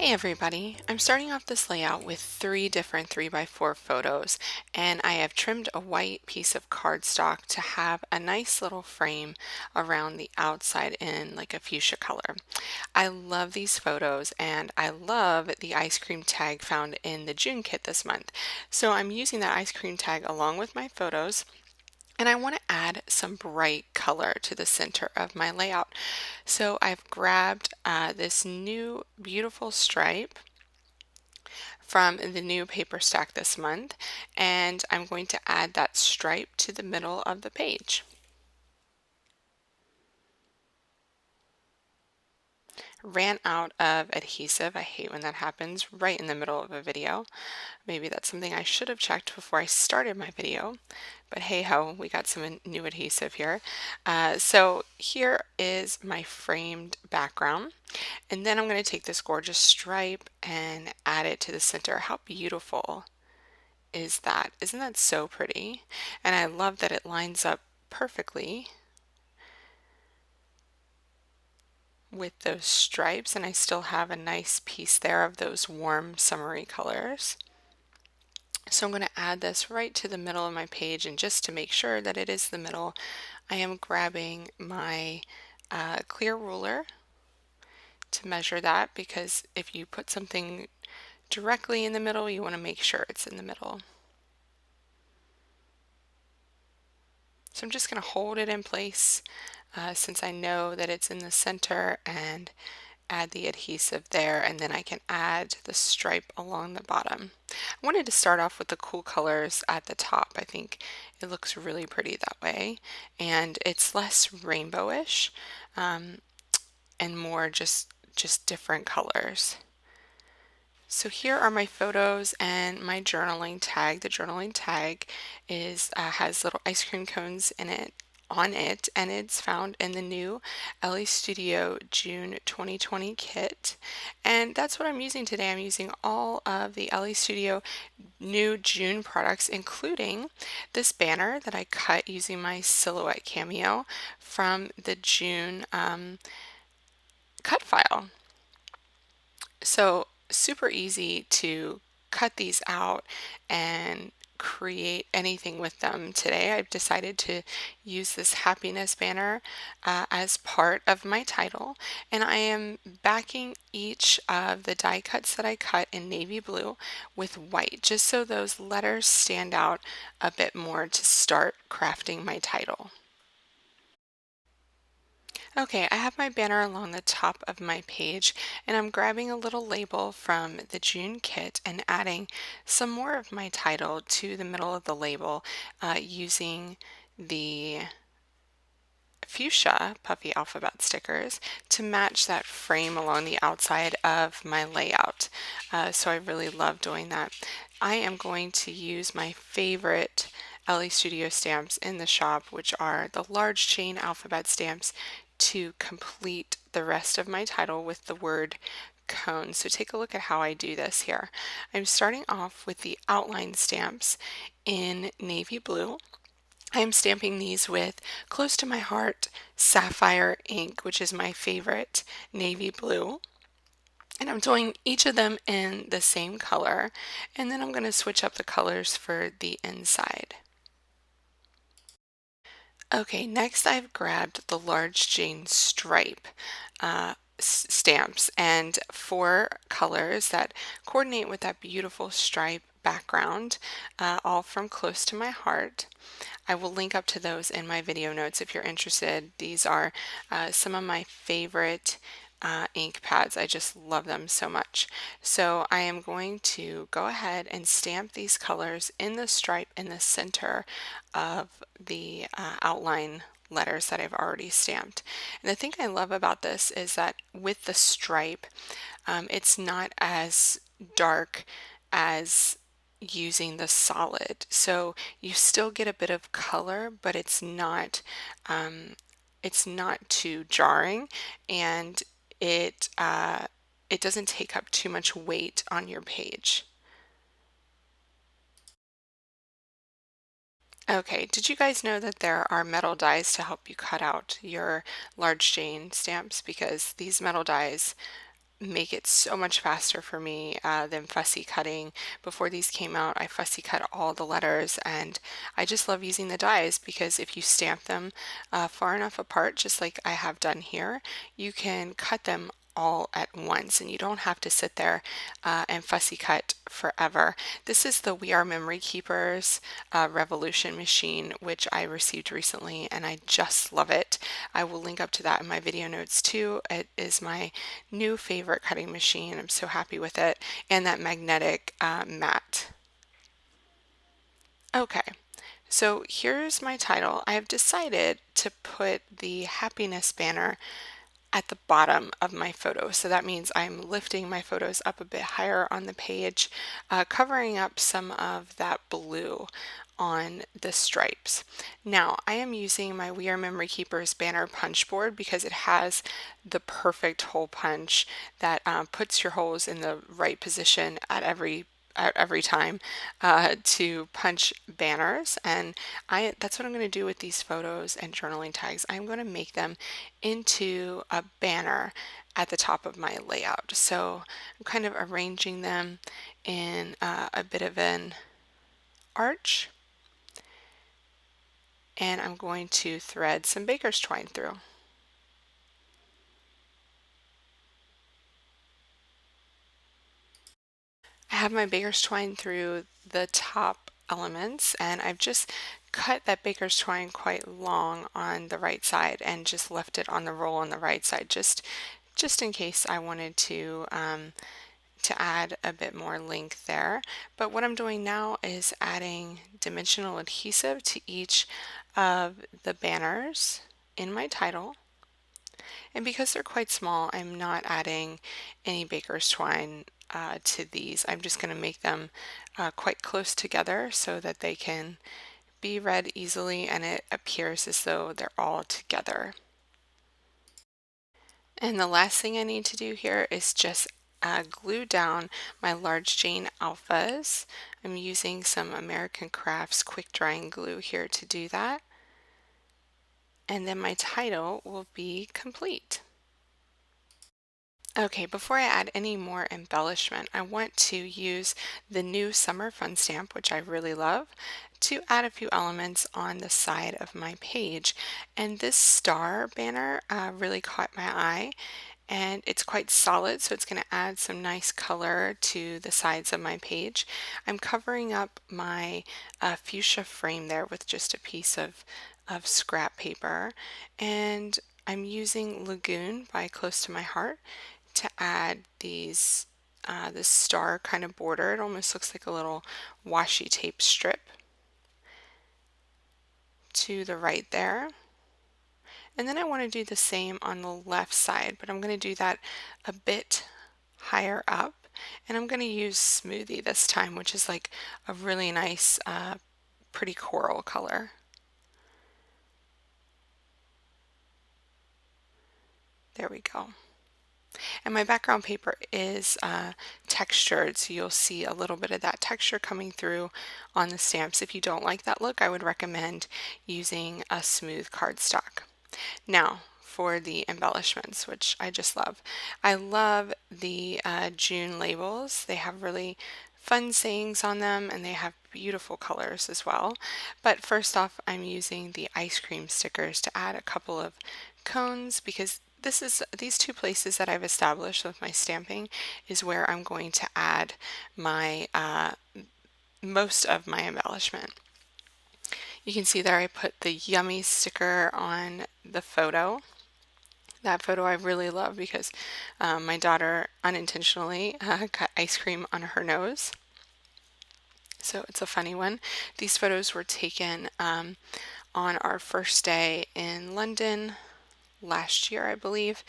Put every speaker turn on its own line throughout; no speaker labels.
Hey everybody, I'm starting off this layout with three different 3x4 photos, and I have trimmed a white piece of cardstock to have a nice little frame around the outside in like a fuchsia color. I love these photos and I love the ice cream tag found in the June kit this month. So I'm using that ice cream tag along with my photos, and I want to add some bright color to the center of my layout. So I've grabbed this new beautiful stripe from the new paper stack this month, and I'm going to add that stripe to the middle of the page. Ran out of adhesive. I hate when that happens right in the middle of a video. Maybe that's something I should have checked before I started my video, but hey ho, we got some new adhesive here. So here is my framed background, and then I'm going to take this gorgeous stripe and add it to the center. How beautiful is that? Isn't that so pretty? And I love that it lines up perfectly with those stripes, and I still have a nice piece there of those warm summery colors. So I'm going to add this right to the middle of my page, and just to make sure that it is the middle, I am grabbing my clear ruler to measure that, because if you put something directly in the middle, you want to make sure it's in the middle. So I'm just going to hold it in place since I know that it's in the center, and add the adhesive there, and then I can add the stripe along the bottom. I wanted to start off with the cool colors at the top. I think it looks really pretty that way, and it's less rainbowish and more just different colors. So here are my photos and my journaling tag. The journaling tag is has little ice cream cones in it on it, and it's found in the new Elle Studio June 2020 kit. And that's what I'm using today. I'm using all of the Elle Studio new June products, including this banner that I cut using my Silhouette Cameo from the June cut file. So super easy to cut these out and create anything with them. Today I've decided to use this happiness banner as part of my title, and I am backing each of the die cuts that I cut in navy blue with white, just so those letters stand out a bit more to start crafting my title. Okay, I have my banner along the top of my page, and I'm grabbing a little label from the June kit and adding some more of my title to the middle of the label using the fuchsia puffy alphabet stickers to match that frame along the outside of my layout. So I really love doing that. I am going to use my favorite Elle Studio stamps in the shop, which are the large chain alphabet stamps, to complete the rest of my title with the word cone. So take a look at how I do this here. I'm starting off with the outline stamps in navy blue. I'm stamping these with Close to My Heart Sapphire ink, which is my favorite navy blue. And I'm doing each of them in the same color, and then I'm going to switch up the colors for the inside. Okay, next I've grabbed the large Jane stripe stamps, and four colors that coordinate with that beautiful stripe background, all from Close to My Heart. I will link up to those in my video notes if you're interested. These are some of my favorite ink pads. I just love them so much. So I am going to go ahead and stamp these colors in the stripe in the center of the outline letters that I've already stamped. And the thing I love about this is that with the stripe, it's not as dark as using the solid, so you still get a bit of color, but it's not too jarring, and it doesn't take up too much weight on your page. Okay, did you guys know that there are metal dies to help you cut out your large Jane stamps? Because these metal dies make it so much faster for me than fussy cutting. Before these came out, I fussy cut all the letters, and I just love using the dies because if you stamp them far enough apart, just like I have done here, you can cut them all at once and you don't have to sit there and fussy cut forever. This is the We Are Memory Keepers Revolution machine, which I received recently, and I just love it. I will link up to that in my video notes too. It is my new favorite cutting machine. I'm so happy with it, and that magnetic mat. Okay, so here's my title. I have decided to put the happiness banner at the bottom of my photo. So that means I'm lifting my photos up a bit higher on the page, covering up some of that blue on the stripes. Now I am using my We Are Memory Keepers banner punch board because it has the perfect hole punch that puts your holes in the right position at every time to punch banners, and that's what I'm going to do with these photos and journaling tags. I'm going to make them into a banner at the top of my layout. So I'm kind of arranging them in a bit of an arch, and I'm going to thread some baker's twine through. I have my baker's twine through the top elements, and I've just cut that baker's twine quite long on the right side and just left it on the roll on the right side just in case I wanted to add a bit more length there. But what I'm doing now is adding dimensional adhesive to each of the banners in my title. And because they're quite small, I'm not adding any baker's twine to these. I'm just going to make them quite close together so that they can be read easily and it appears as though they're all together. And the last thing I need to do here is just glue down my large Jane alphas. I'm using some American Crafts quick drying glue here to do that. And then my title will be complete. Okay, before I add any more embellishment, I want to use the new Summer Fun stamp, which I really love, to add a few elements on the side of my page. And this star banner really caught my eye, and it's quite solid, so it's going to add some nice color to the sides of my page. I'm covering up my fuchsia frame there with just a piece of scrap paper, and I'm using Lagoon by Close to My Heart to add these this star kind of border. It almost looks like a little washi tape strip to the right there. And then I want to do the same on the left side, but I'm going to do that a bit higher up. And I'm going to use Smoothie this time, which is like a really nice, pretty coral color. There we go. And my background paper is textured, so you'll see a little bit of that texture coming through on the stamps. If you don't like that look, I would recommend using a smooth cardstock. Now, for the embellishments, which I just love. I love the June labels. They have really fun sayings on them and they have beautiful colors as well. But first off, I'm using the ice cream stickers to add a couple of cones because these two places that I've established with my stamping is where I'm going to add my most of my embellishment. You can see there I put the yummy sticker on the photo. That photo I really love because my daughter unintentionally got ice cream on her nose. So it's a funny one. These photos were taken on our first day in London last year, I believe,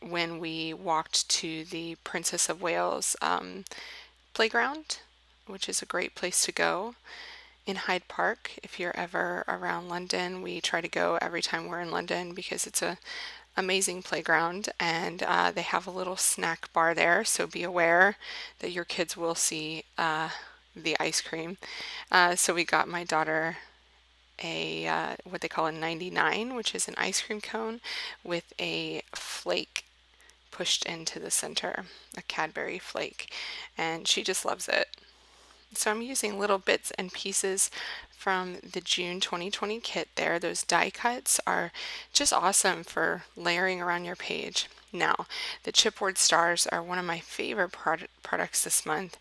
when we walked to the Princess of Wales playground, which is a great place to go in Hyde Park. If you're ever around London, we try to go every time we're in London because it's a amazing playground, and they have a little snack bar there, so be aware that your kids will see the ice cream. So we got my daughter a what they call a 99, which is an ice cream cone with a flake pushed into the center, a Cadbury flake, and she just loves it. So I'm using little bits and pieces from the June 2020 kit there. Those die cuts are just awesome for layering around your page. Now, the chipboard stars are one of my favorite products this month,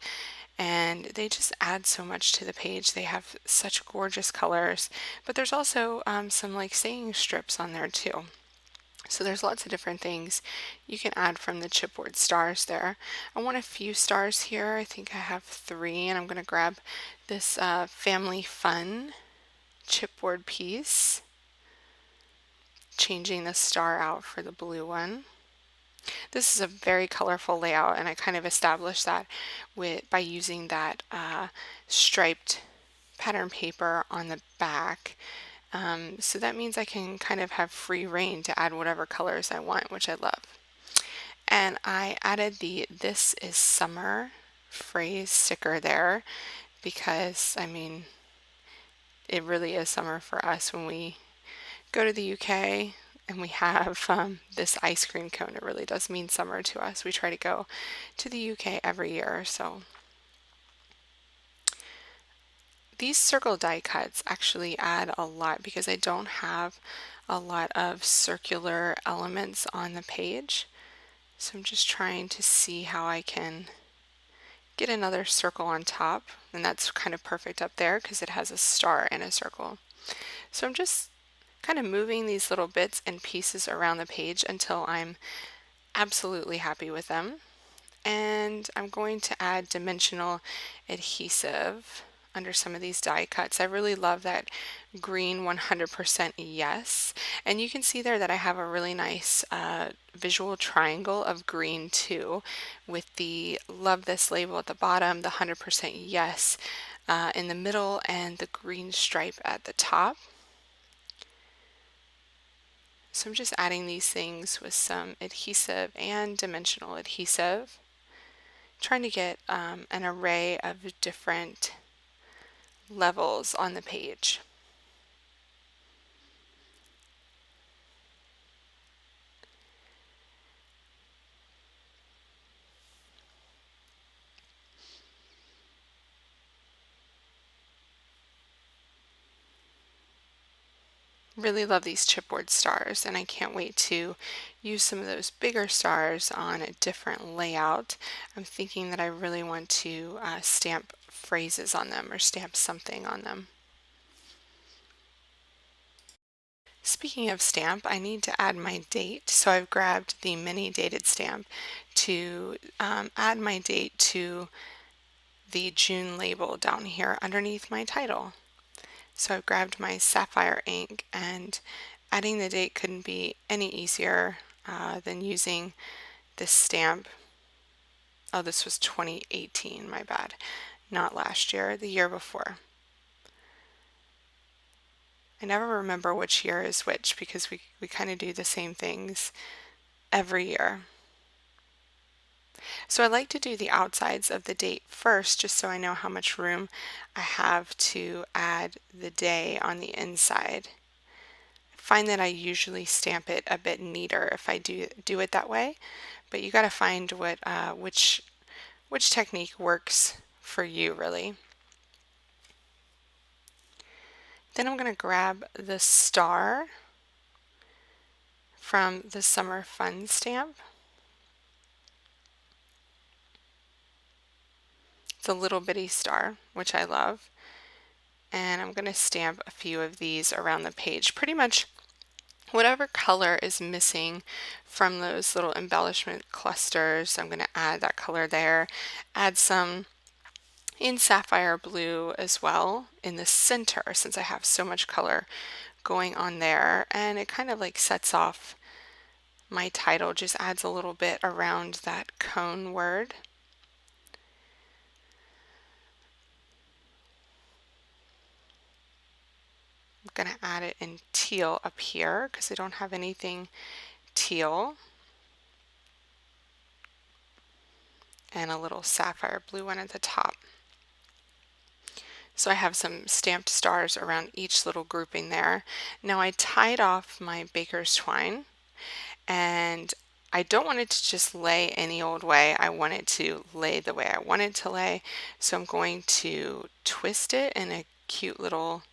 and they just add so much to the page. They have such gorgeous colors, but there's also some like saying strips on there too. So there's lots of different things you can add from the chipboard stars there. I want a few stars here. I think I have 3, and I'm going to grab this Family Fun chipboard piece, changing the star out for the blue one. This is a very colorful layout, and I kind of established that by using that striped pattern paper on the back. So that means I can kind of have free reign to add whatever colors I want, which I love. And I added the "This is Summer" phrase sticker there because, I mean, it really is summer for us when we go to the UK and we have this ice cream cone. It really does mean summer to us. We try to go to the UK every year, so these circle die cuts actually add a lot because I don't have a lot of circular elements on the page. So I'm just trying to see how I can get another circle on top, and that's kind of perfect up there because it has a star and a circle. So I'm just kind of moving these little bits and pieces around the page until I'm absolutely happy with them. And I'm going to add dimensional adhesive under some of these die cuts. I really love that green 100% yes, and you can see there that I have a really nice visual triangle of green too, with the "love this" label at the bottom, the 100% yes in the middle, and the green stripe at the top. So I'm just adding these things with some adhesive and dimensional adhesive, trying to get an array of different levels on the page. Really love these chipboard stars, and I can't wait to use some of those bigger stars on a different layout. I'm thinking that I really want to stamp phrases on them or stamp something on them. Speaking of stamp, I need to add my date, so I've grabbed the mini dated stamp to add my date to the June label down here underneath my title. So I've grabbed my sapphire ink, and adding the date couldn't be any easier than using this stamp. Oh, this was 2018, my bad. Not last year, the year before. I never remember which year is which because we kind of do the same things every year. So I like to do the outsides of the date first just so I know how much room I have to add the day on the inside. I find that I usually stamp it a bit neater if I do it that way, but you got to find which technique works for you really. Then I'm going to grab the star from the Summer Fun stamp. It's a little bitty star, which I love. And I'm going to stamp a few of these around the page. Pretty much whatever color is missing from those little embellishment clusters, I'm going to add that color there. Add some in sapphire blue as well in the center since I have so much color going on there, and it kind of like sets off my title, just adds a little bit around that cone word. I'm going to add it in teal up here because I don't have anything teal, and a little sapphire blue one at the top. So I have some stamped stars around each little grouping there. Now I tied off my baker's twine, and I don't want it to just lay any old way. I want it to lay the way I want it to lay. So I'm going to twist it in a cute little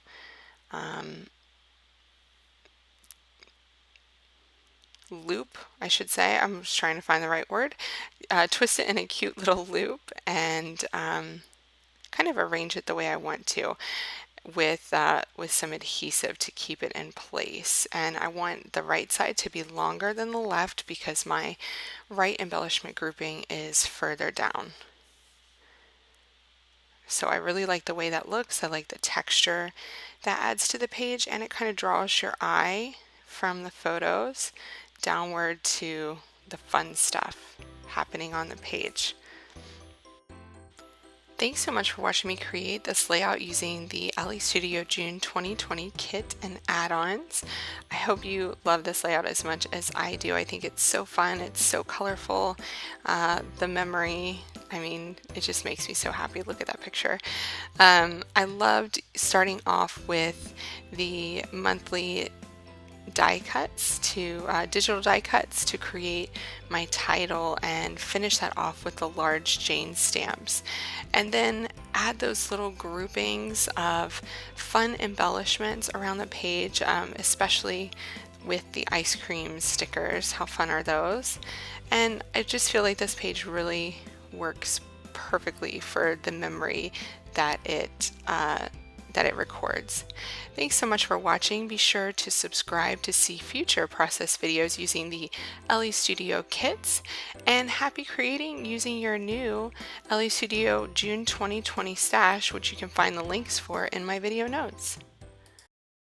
loop, I should say. I'm just trying to find the right word. Twist it in a cute little loop and kind of arrange it the way I want to with some adhesive to keep it in place. And I want the right side to be longer than the left because my right embellishment grouping is further down. So I really like the way that looks. I like the texture that adds to the page, and it kind of draws your eye from the photos downward to the fun stuff happening on the page. Thanks so much for watching me create this layout using the Elle Studio June 2020 kit and add-ons. I hope you love this layout as much as I do. I think it's so fun, it's so colorful. The memory, I mean, it just makes me so happy. Look at that picture. I loved starting off with the monthly die cuts to digital die cuts to create my title and finish that off with the large Jane stamps, and then add those little groupings of fun embellishments around the page, especially with the ice cream stickers. How fun are those? And I just feel like this page really works perfectly for the memory that it records. Thanks so much for watching. Be sure to subscribe to see future process videos using the Elle Studio kits, and happy creating using your new Elle Studio June 2020 stash, which you can find the links for in my video notes.